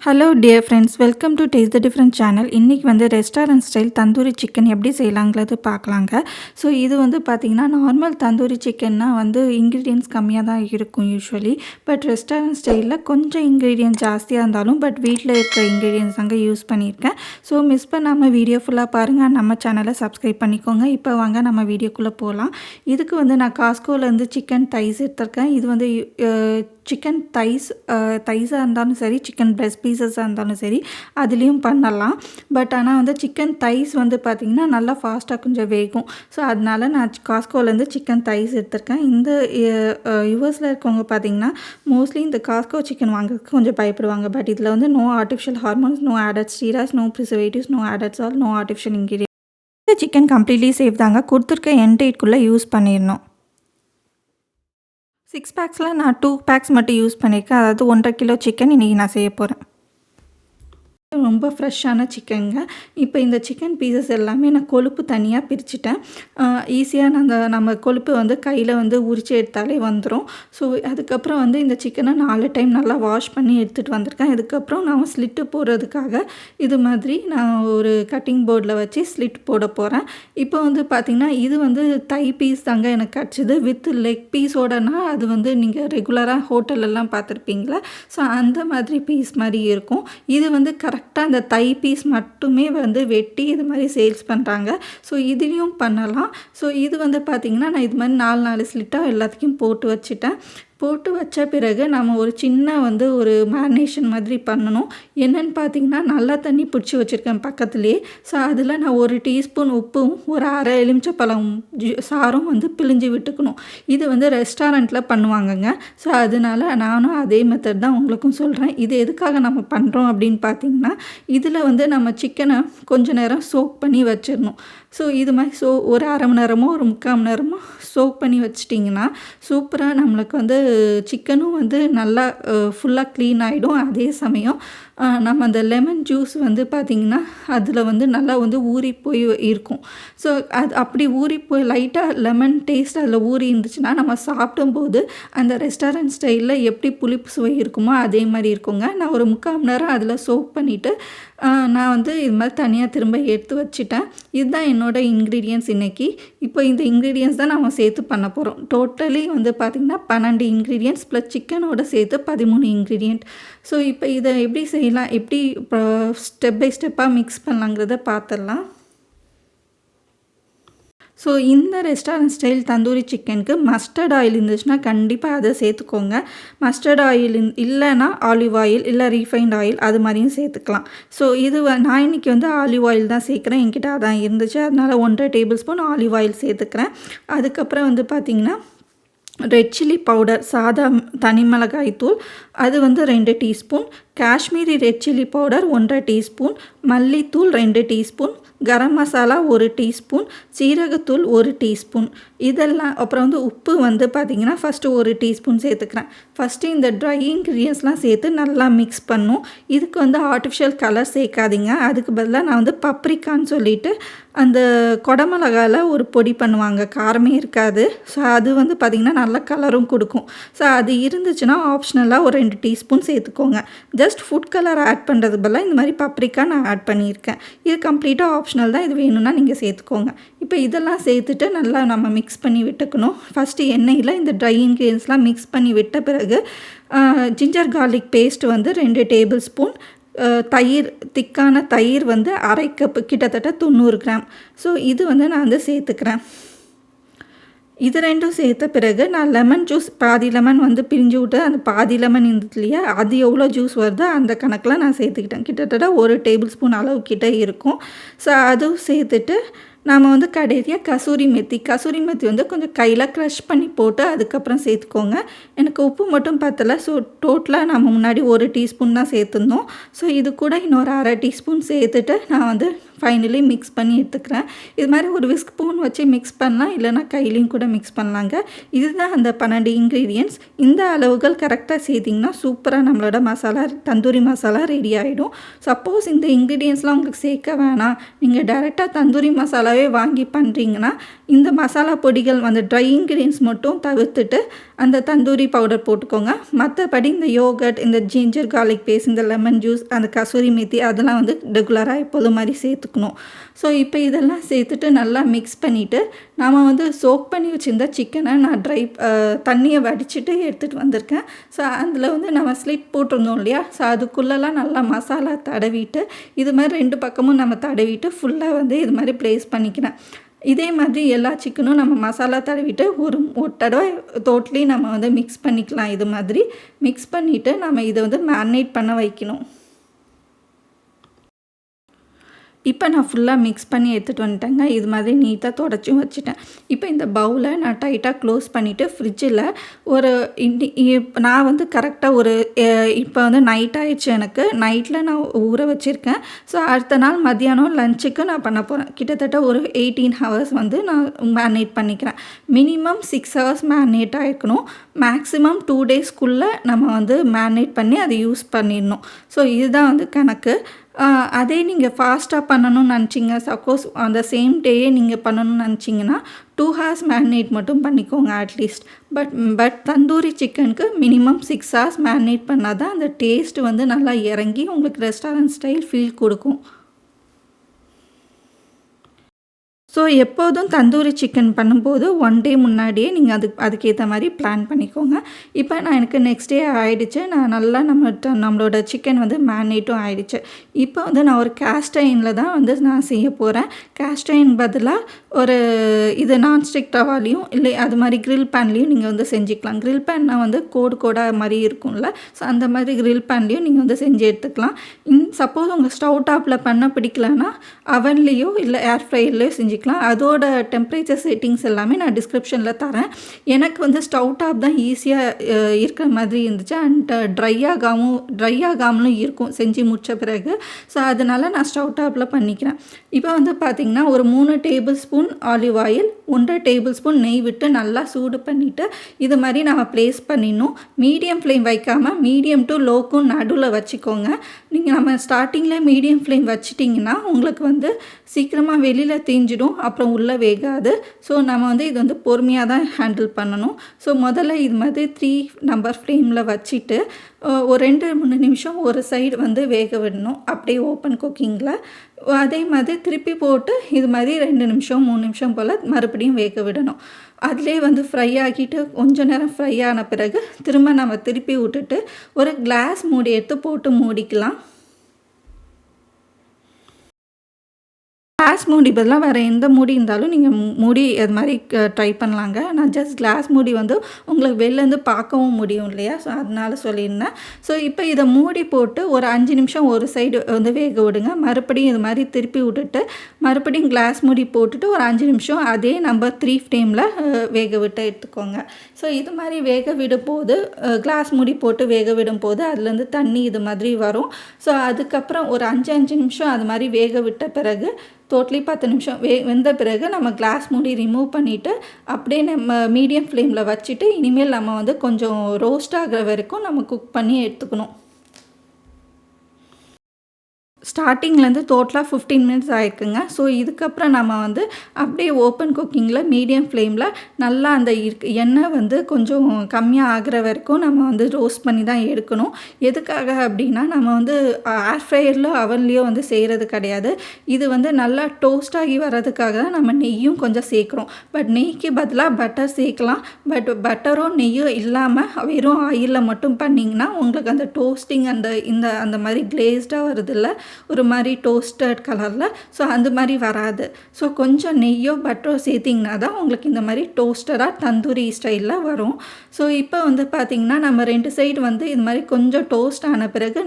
Hello dear friends, welcome to taste the different channel. இன்றைக்கி வந்து restaurant style tandoori chicken எப்படி செய்யலாங்கிறது பார்க்கலாங்க. ஸோ இது வந்து பார்த்திங்கன்னா நார்மல் தந்தூரி சிக்கன்னா வந்து இன்க்ரீடியன்ட்ஸ் கம்மியாக தான் இருக்கும் யூஸ்வலி. பட் ரெஸ்டாரண்ட் ஸ்டைலில் கொஞ்சம் இன்க்ரீடியன்ட் ஜாஸ்தியாக இருந்தாலும் பட் வீட்டில் இருக்கிற இன்க்ரீடியன்ட்ஸ் தாங்க யூஸ் பண்ணியிருக்கேன். ஸோ மிஸ் பண்ணாமல் வீடியோ ஃபுல்லாக பாருங்கள், நம்ம சேனலை சப்ஸ்கிரைப் பண்ணிக்கோங்க. இப்போ வாங்க நம்ம வீடியோக்குள்ளே போகலாம். இதுக்கு வந்து நான் காஸ்கோலேருந்து சிக்கன் தைஸ் எடுத்திருக்கேன். இது வந்து சிக்கன் தைஸாக இருந்தாலும் சரி, சிக்கன் பிரெஸ்ட் பீசஸாக இருந்தாலும் சரி அதுலேயும் பண்ணலாம். பட் ஆனால் வந்து சிக்கன் தைஸ் வந்து பார்த்திங்கன்னா நல்லா ஃபாஸ்ட்டாக கொஞ்சம் வேகும். ஸோ அதனால நான் காஸ்கோலேருந்து சிக்கன் தைஸ் எடுத்திருக்கேன். இந்த யூஎஸில் இருக்கவங்க பார்த்திங்கன்னா மோஸ்ட்லி இந்த காஸ்கோ சிக்கன் வாங்குறதுக்கு கொஞ்சம் பயப்படுவாங்க. பட் இதில் வந்து no artificial hormones, no added steroids, no preservatives, no added salt, no artificial ingredient. இந்த சிக்கன் கம்ப்ளீட்லி சேஃப் தாங்க. கொடுத்துருக்க என்டேட்குள்ளே யூஸ் பண்ணிடணும். 6 பேக்ஸில் நான் 2 பேக்ஸ் மட்டும் யூஸ் பண்ணியிருக்கேன். அதாவது 1.5 கிலோ சிக்கன் இன்றைக்கி நான் செய்ய போகிறேன். ரொம்ப ஃப்ரெஷ்ஷான சிக்கனுங்க. இப்போ இந்த சிக்கன் பீசஸ் எல்லாமே நான் கொழுப்பு தனியாக பிரிச்சுட்டேன். ஈஸியாக நம்ம கொழுப்பு வந்து கையில் வந்து உரிச்சு எடுத்தாலே வந்துடும். ஸோ அதுக்கப்புறம் வந்து இந்த சிக்கனை 4 டைம் நல்லா வாஷ் பண்ணி எடுத்துகிட்டு வந்திருக்கேன். இதுக்கப்புறம் நான் ஸ்லிட்டு போடுறதுக்காக இது மாதிரி நான் ஒரு கட்டிங் போர்டில் வச்சு ஸ்லிட் போட போகிறேன். இப்போ வந்து பார்த்திங்கன்னா இது வந்து தை பீஸ் தாங்க எனக்கு கிடச்சிது. வித் லெக் பீஸோடனா அது வந்து நீங்கள் ரெகுலராக ஹோட்டலெல்லாம் பார்த்துருப்பீங்களா. ஸோ அந்த மாதிரி பீஸ் மாதிரி இருக்கும். இது வந்து கரெக்டாக அந்த தை பீஸ் மட்டுமே வந்து வெட்டி இது மாதிரி சேல்ஸ் பண்ணுறாங்க. ஸோ இதுலேயும் பண்ணலாம். ஸோ இது வந்து பார்த்திங்கன்னா நான் இது மாதிரி 4 ஸ்லிட்டாக எல்லாத்துக்கும் போட்டு வச்சுட்டேன். போட்டு வச்ச பிறகு நம்ம ஒரு சின்ன வந்து ஒரு மேரினேஷன் மாதிரி பண்ணணும். என்னென்னு பார்த்திங்கன்னா நல்லா தண்ணி பிடிச்சி வச்சுருக்கேன் பக்கத்துலேயே. ஸோ அதில் நான் 1 டீஸ்பூன் உப்பும் ஒரு அரை எலுமிச்சப்பழம் சாரும் வந்து பிழிஞ்சு விட்டுக்கணும். இது வந்து ரெஸ்டாரண்ட்டில் பண்ணுவாங்கங்க. ஸோ அதனால நானும் அதே மெத்தட் தான் உங்களுக்கும் சொல்கிறேன். இது எதுக்காக நம்ம பண்ணுறோம் அப்படின்னு பார்த்திங்கன்னா இதில் வந்து நம்ம சிக்கனை கொஞ்சம் நேரம் சோக் பண்ணி வச்சிடணும். ஸோ இது மாதிரி ஒரு அரை மணி நேரமோ ஒரு 3/4 மணி நேரமோ சோக் பண்ணி வச்சிட்டிங்கன்னா சூப்பராக நம்மளுக்கு வந்து சிக்கனும் வந்து நல்லா ஃபுல்லாக க்ளீன் ஆகிடும். அதே சமயம் நம்ம அந்த லெமன் ஜூஸ் வந்து பார்த்திங்கன்னா அதில் வந்து நல்லா வந்து ஊறி போய் இருக்கும். ஸோ அது அப்படி ஊறி போய் லைட்டாக லெமன் டேஸ்ட் அதில் ஊறி இருந்துச்சுன்னா நம்ம சாப்பிடும்போது அந்த ரெஸ்டாரண்ட் ஸ்டைலில் எப்படி புளிப்பு சுவை இருக்குமோ அதே மாதிரி இருக்குங்க. நான் ஒரு 3/4 மணி நேரம் அதில் சோக் பண்ணிவிட்டு நான் வந்து இது மாதிரி தனியாக திரும்ப எடுத்து வச்சுட்டேன். இதுதான் என்னோடய இன்க்ரீடியன்ட்ஸ் இன்றைக்கி. இப்போ இந்த இன்க்ரீடியன்ட்ஸ் தான் நம்ம சேர்த்து பண்ண போகிறோம். டோட்டலி வந்து பார்த்திங்கன்னா 12 இன்க்ரீடியன்ட்ஸ் ப்ளஸ் சிக்கனோட சேர்த்து 13 இன்க்ரீடியண்ட். ஸோ இப்போ இதை எப்படி செய்யலாம், எப்படி இப்போ ஸ்டெப் பை ஸ்டெப்பாக மிக்ஸ் பண்ணலாங்கிறத பார்த்துடலாம். ஸோ இந்த ரெஸ்டாரண்ட் ஸ்டைல் தந்தூரி சிக்கனுக்கு மஸ்டர்ட் ஆயில் இருந்துச்சுன்னா கண்டிப்பாக அதை சேர்த்துக்கோங்க. மஸ்டர்ட் ஆயில் இல்லைன்னா ஆலிவ் ஆயில் இல்லை ரீஃபைண்ட் ஆயில் அது மாதிரியும் சேர்த்துக்கலாம். ஸோ இது நான் இன்றைக்கி வந்து ஆலிவ் ஆயில் தான் சேர்க்குறேன். என்கிட்ட அதான் இருந்துச்சு. அதனால் 1.5 டேபிள் ஸ்பூன் ஆலிவ் ஆயில் சேர்த்துக்கிறேன். அதுக்கப்புறம் வந்து பார்த்திங்கன்னா ரெட் சில்லி பவுடர், சாதா தனி மிளகாய் தூள் அது வந்து 2 teaspoon, Kashmiri red chilli powder 1.5 teaspoon, மல்லித்தூள் 2 டீஸ்பூன், கரம் மசாலா 1 டீஸ்பூன், சீரகத்தூள் 1 டீஸ்பூன். இதெல்லாம் அப்புறம் வந்து உப்பு வந்து பார்த்திங்கன்னா ஃபஸ்ட்டு 1 டீஸ்பூன் சேர்த்துக்கிறேன். ஃபஸ்ட்டு இந்த ட்ரை இன்க்ரீடியன்ஸ்லாம் சேர்த்து நல்லா மிக்ஸ் பண்ணும். இதுக்கு வந்து ஆர்டிஃபிஷியல் கலர் சேர்க்காதீங்க. அதுக்கு பதிலாக நான் வந்து பப்ரிக்கான்னு சொல்லிவிட்டு அந்த கொடமிளகாயில் ஒரு பொடி பண்ணுவாங்க, காரமே இருக்காது. ஸோ அது வந்து பார்த்திங்கன்னா நல்ல கலரும் கொடுக்கும். ஸோ அது இருந்துச்சுன்னா ஆப்ஷனலாக ஒரு 2 டீஸ்பூன் சேர்த்துக்கோங்க. ஜஸ்ட் ஃபுட் கலர் ஆட் பண்ணுறது பதிலாக இந்த மாதிரி பப்ரிக்கா நான் ஆட் பண்ணியிருக்கேன். இது கம்ப்ளீட்டாக ஆப்ஷனல் தான். இது வேணும்னா நீங்கள் சேர்த்துக்கோங்க. இப்போ இதெல்லாம் சேர்த்துட்டு நல்லா நம்ம மிக்ஸ் பண்ணி விட்டுக்கணும். ஃபஸ்ட்டு எண்ணெயில் இந்த ட்ரை இன்க்ரீடியன்ஸ்லாம் மிக்ஸ் பண்ணி விட்ட பிறகு ஜிஞ்சர் கார்லிக் பேஸ்ட் வந்து 2 டேபிள் ஸ்பூன், தயிர், திக்கான தயிர் வந்து 1/2 கப்பு, கிட்டத்தட்ட 90 கிராம். ஸோ இது வந்து நான் வந்து சேர்த்துக்கிறேன். இது ரெண்டும் சேர்த்த பிறகு நான் லெமன் ஜூஸ் பாதி லெமன் வந்து பிரிஞ்சு விட்டு அந்த பாதி லெமன் இருந்தது இல்லையா, அது எவ்வளோ ஜூஸ் வருதோ அந்த கணக்கில் நான் சேர்த்துக்கிட்டேன். கிட்டத்தட்ட 1 டேபிள் ஸ்பூன் அளவு கிட்ட இருக்கும். ஸோ அதுவும் சேர்த்துட்டு நாம் வந்து கடைசியாக கசூரி மெத்தி வந்து கொஞ்சம் கையில் க்ரஷ் பண்ணி போட்டு அதுக்கப்புறம் சேர்த்துக்கோங்க. எனக்கு உப்பு மட்டும் பத்தலை. ஸோ டோட்டலாக நம்ம முன்னாடி 1 டீஸ்பூன் தான் சேர்த்துருந்தோம். ஸோ இது கூட இன்னொரு 1/2 டீஸ்பூன் சேர்த்துட்டு நான் வந்து ஃபைனலி மிக்ஸ் பண்ணி எடுத்துக்கிறேன். இது மாதிரி ஒரு விஸ்க் ஸ்பூன் வச்சு மிக்ஸ் பண்ணலாம், இல்லைனா கையிலையும் கூட மிக்ஸ் பண்ணலாங்க. இதுதான் அந்த 12 இன்க்ரீடியன்ட்ஸ். இந்த அளவுகள் கரெக்டாக சேர்த்திங்கன்னா சூப்பராக நம்மளோட மசாலா தந்தூரி மசாலா ரெடி ஆகிடும். சப்போஸ் இந்த இன்க்ரீடியன்ட்ஸ்லாம் உங்களுக்கு சேர்க்க வேணாம், நீங்கள் டைரெக்டாக தந்தூரி மசாலாவே வாங்கி பண்ணுறீங்கன்னா இந்த மசாலா பொடிகள் அந்த ட்ரை இன்க்ரீடியன்ட்ஸ் மட்டும் தவிர்த்துட்டு அந்த தந்தூரி பவுடர் போட்டுக்கோங்க. மற்றபடி இந்த யோகர்ட், இந்த ஜிஞ்சர் கார்லிக் பேஸ்ட், இந்த லெமன் ஜூஸ், அந்த கசூரி மேத்தி அதெல்லாம் வந்து ரெகுலராக எப்போதும் மாதிரி சேர்த்துக்கணும். ஸோ இப்போ இதெல்லாம் சேர்த்துட்டு நல்லா மிக்ஸ் பண்ணிவிட்டு நாம் வந்து சோக் பண்ணி வச்சுருந்த சிக்கனை நான் தண்ணியை வடிச்சிட்டு எடுத்துகிட்டு வந்திருக்கேன். ஸோ அதில் வந்து நம்ம ஸ்லிட் போட்டிருந்தோம் இல்லையா, ஸோ அதுக்குள்ளெல்லாம் நல்லா மசாலா தடவிட்டு இது மாதிரி 2 பக்கமும் நம்ம தடவிட்டு ஃபுல்லாக வந்து இது மாதிரி ப்ளேஸ் பண்ணிக்கிறேன். இதே மாதிரி எல்லா சிக்கனும் நம்ம மசாலா தடவிட்டு ஒரு தடவை டோட்டலி நம்ம வந்து மிக்ஸ் பண்ணிக்கலாம். இது மாதிரி மிக்ஸ் பண்ணிவிட்டு நம்ம இதை வந்து மேரினேட் பண்ண வைக்கணும். இப்போ நான் ஃபுல்லாக மிக்ஸ் பண்ணி எடுத்துகிட்டு வந்துட்டேங்க. இது மாதிரி நீட்டாக தொடச்சும் வச்சுட்டேன். இப்போ இந்த பவுலை நான் டைட்டாக க்ளோஸ் பண்ணிவிட்டு ஃப்ரிட்ஜில் ஒரு நான் வந்து கரெக்டாக இப்போ வந்து நைட் ஆகிடுச்சு, எனக்கு நைட்டில் நான் ஊற வச்சுருக்கேன். ஸோ அடுத்த நாள் மத்தியானம் லஞ்சுக்கு நான் பண்ண போகிறேன். கிட்டத்தட்ட ஒரு 18 ஹவர்ஸ் வந்து நான் மேரினேட் பண்ணிக்கிறேன். மினிமம் 6 ஹவர்ஸ் மேரினேட் ஆகிருக்கணும். மேக்ஸிமம் 2 டேஸ்க்குள்ளே நம்ம வந்து மேரினேட் பண்ணி அதை யூஸ் பண்ணிடணும். ஸோ இதுதான் வந்து கணக்கு. அதே நீங்கள் ஃபாஸ்ட்டாக பண்ணணும்னு நினச்சிங்க, சப்போஸ் அந்த சேம் டேயே நீங்கள் பண்ணணும்னு நினச்சிங்கன்னா 2 ஹவர்ஸ் மேரினேட் மட்டும் பண்ணிக்கோங்க அட்லீஸ்ட். பட் தந்தூரி சிக்கனுக்கு மினிமம் 6 ஹவர்ஸ் மேரினேட் பண்ணால் தான் அந்த டேஸ்ட் வந்து நல்லா இறங்கி உங்களுக்கு ரெஸ்டாரண்ட் ஸ்டைல் ஃபீல் கொடுக்கும். ஸோ எப்போதும் தந்தூரி சிக்கன் பண்ணும்போது 1 டே முன்னாடியே நீங்கள் அதுக்கேற்ற மாதிரி பிளான் பண்ணிக்கோங்க. இப்போ எனக்கு நெக்ஸ்ட் டே ஆகிடுச்சு. நான் நல்லா நம்மளோட சிக்கன் வந்து மேரினேட்டும் ஆகிடுச்சு. இப்போ வந்து நான் ஒரு கேஸ்ட் அயனில் தான் வந்து நான் செய்ய போகிறேன். கேஸ்ட் அயன் பதிலாக இது நான்ஸ்டிக் டவாலையும் இல்லை அது மாதிரி கிரில் பேன்லேயும் நீங்கள் வந்து செஞ்சுக்கலாம். கிரில் பேன்னா வந்து கோடாக மாதிரி இருக்கும்ல, ஸோ அந்த மாதிரி கிரில் பேன்லேயும் நீங்கள் வந்து செஞ்சு எடுத்துக்கலாம். சப்போஸ் உங்கள் ஸ்டவ் டாப்பில் பண்ண பிடிக்கலன்னா அவன்லேயோ இல்லை ஏர் ஃப்ரையர்லேயோ செஞ்சுக்கலாம். அதோட டெம்பரேச்சர் செட்டிங்ஸ் எல்லாமே நான் டிஸ்கிரிப்ஷனில் தரேன். எனக்கு வந்து ஸ்டவ் டாப் தான் ஈஸியாக இருக்கிற மாதிரி இருந்துச்சு. அண்ட் ட்ரை ஆகாமலும் இருக்கும் செஞ்சு முடித்த பிறகு. ஸோ அதனால் நான் ஸ்டவ் டாப்பில் பண்ணிக்கிறேன். இப்போ வந்து பார்த்திங்கன்னா ஒரு 3 table spoon olive oil, 1.5 table spoon நெய் விட்டு நல்லா சூடு பண்ணிவிட்டு இது மாதிரி நம்ம ப்ளேஸ் பண்ணிடணும். மீடியம் ஃப்ளேம் வைக்காமல் மீடியம் டு லோக்கும் நடுவில் வச்சுக்கோங்க. நம்ம ஸ்டார்டிங்கில் மீடியம் ஃப்ளேம் வச்சிட்டிங்கன்னா உங்களுக்கு வந்து சீக்கிரமாக வெளியில் தீஞ்சிடும், அப்புறம் உள்ளே வேகாது. ஸோ நம்ம வந்து இது வந்து பொறுமையாக தான் ஹேண்டில் பண்ணணும். ஸோ முதல்ல இது மாதிரி 3 நம்பர் ஃப்ளேமில் வச்சுட்டு ஒரு 2-3 நிமிஷம் ஒரு சைடு வந்து வேக விடணும், அப்படியே ஓப்பன் குக்கிங்கில். அதே மாதிரி திருப்பி போட்டு இது மாதிரி 2 நிமிஷம் 3 நிமிஷம் போல் மறுபடியும் வேக விடணும். அதிலே வந்து ஃப்ரை ஆகிட்டு கொஞ்சம் நேரம் ஃப்ரை ஆன பிறகு திரும்ப நம்ம திருப்பி விட்டுட்டு ஒரு கிளாஸ் மூடி எடுத்து போட்டு மூடிக்கலாம். கிளாஸ் மூடி பதிலாக வேறு எந்த மூடி இருந்தாலும் நீங்கள் மூடி அது மாதிரி ட்ரை பண்ணலாங்க. நான் ஜஸ்ட் கிளாஸ் மூடி வந்து உங்களுக்கு வெளிலேருந்து பார்க்கவும் முடியும் இல்லையா, ஸோ அதனால சொல்லியிருந்தேன். ஸோ இப்போ இதை மூடி போட்டு ஒரு 5 நிமிஷம் ஒரு சைடு வந்து வேக விடுங்க. மறுபடியும் இது மாதிரி திருப்பி விட்டுட்டு மறுபடியும் கிளாஸ் மூடி போட்டுட்டு ஒரு 5 நிமிஷம் அதே நம்பர் 3 ஃப்ளேமில் வேக விட்டு எடுத்துக்கோங்க. ஸோ இது மாதிரி வேக விடும்போது கிளாஸ் மூடி போட்டு வேக விடும்போது அதுலேருந்து தண்ணி இது மாதிரி வரும். ஸோ அதுக்கப்புறம் ஒரு 5 நிமிஷம் அது மாதிரி வேக விட்ட பிறகு டோட்டலி 10 நிமிஷம் வெந்த பிறகு நம்ம கிளாஸ் மூடி ரிமூவ் பண்ணிவிட்டு அப்படியே நம்ம மீடியம் ஃப்ளேமில் வச்சுட்டு இனிமேல் நம்ம வந்து கொஞ்சம் ரோஸ்ட் ஆகிற வரைக்கும் நம்ம குக் பண்ணி எடுத்துக்கணும். ஸ்டார்டிங்லேருந்து டோட்டலாக 15 மினிட்ஸ் ஆகிருக்குங்க. ஸோ இதுக்கப்புறம் நம்ம வந்து அப்படியே ஓப்பன் குக்கிங்கில் மீடியம் ஃப்ளேமில் நல்லா அந்த எண்ணெய் வந்து கொஞ்சம் கம்மியாக ஆகிற வரைக்கும் நம்ம வந்து ரோஸ்ட் பண்ணி தான் எடுக்கணும். எதுக்காக அப்படின்னா நம்ம வந்து ஏர் ஃப்ரையர்லோ அவன்லேயோ வந்து செய்கிறது கிடையாது. இது வந்து நல்லா டோஸ்ட் ஆகி வர்றதுக்காக தான் நம்ம நெய்யும் கொஞ்சம் சேர்க்குறோம். பட் நெய்க்கு பதிலாக பட்டர் சேர்க்கலாம். பட் பட்டரோ நெய்யோ இல்லாமல் வெறும் ஆயிலில் மட்டும் பண்ணிங்கன்னா உங்களுக்கு அந்த டோஸ்டிங் அந்த மாதிரி கிளேஸ்டாக வருதில்ல, ஒரு மாதிரி டோஸ்டட் கலரில், ஸோ அந்த மாதிரி வராது. ஸோ கொஞ்சம் நெய்யோ பட்டரோ சேர்த்திங்கன்னா தான் உங்களுக்கு இந்த மாதிரி டோஸ்டராக தந்தூரி ஸ்டைலில் வரும். ஸோ இப்போ வந்து பார்த்திங்கன்னா நம்ம 2 சைடு வந்து இது மாதிரி கொஞ்சம் டோஸ்ட் ஆன பிறகு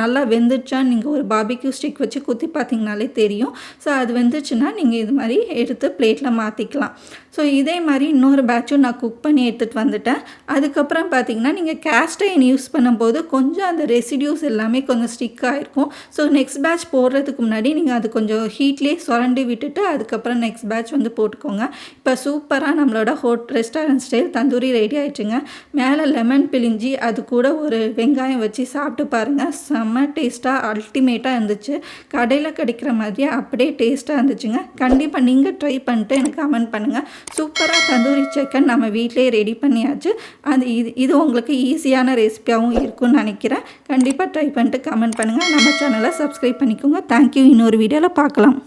நல்லா வெந்துடுச்சான்னு நீங்கள் ஒரு பார்பிக்யூ ஸ்டிக் வச்சு குத்தி பார்த்திங்கனாலே தெரியும். ஸோ அது வெந்துச்சுன்னா நீங்கள் இது மாதிரி எடுத்து பிளேட்டில் மாற்றிக்கலாம். ஸோ இதே மாதிரி இன்னொரு பேட்சும் நான் குக் பண்ணி எடுத்துகிட்டு வந்துட்டேன். அதுக்கப்புறம் பார்த்திங்கன்னா நீங்கள் கேஸ்ட் அயர்ன் யூஸ் பண்ணும்போது கொஞ்சம் அந்த ரெசிடியூஸ் எல்லாமே கொஞ்சம் ஸ்டிக்காக இருக்கும். ஸோ நெக்ஸ்ட் பேட்ச் போடுறதுக்கு முன்னாடி நீங்கள் அது கொஞ்சம் ஹீட்லேயே சுரண்டி விட்டுட்டு அதுக்கப்புறம் நெக்ஸ்ட் பேட்ச் வந்து போட்டுக்கோங்க. இப்போ சூப்பராக நம்மளோட ரெஸ்டாரண்ட் ஸ்டைல் தந்தூரி ரெடி ஆகிடுச்சுங்க. மேலே லெமன் பிழிஞ்சி அது கூட ஒரு வெங்காயம் வச்சு சாப்பிட்டு பாருங்கள். செம்ம டேஸ்ட்டாக அல்டிமேட்டாக இருந்துச்சு. கடையில் கிடைக்கிற மாதிரியே அப்படியே டேஸ்ட்டாக இருந்துச்சுங்க. கண்டிப்பாக நீங்கள் ட்ரை பண்ணிட்டு எனக்கு கமெண்ட் பண்ணுங்கள். சூப்பராக தந்தூரி சிக்கன் நம்ம வீட்டிலேயே ரெடி பண்ணியாச்சு. இது உங்களுக்கு ஈஸியான ரெசிபியாகவும் இருக்கும்னு நினைக்கிறேன். கண்டிப்பாக ட்ரை பண்ணிட்டு கமெண்ட் பண்ணுங்கள். நம்ம சேனலை சப்ஸ்கிரைப் பண்ணிக்கோங்க. தேங்க்யூ. இன்னொரு வீடியோவில் பார்க்கலாம்.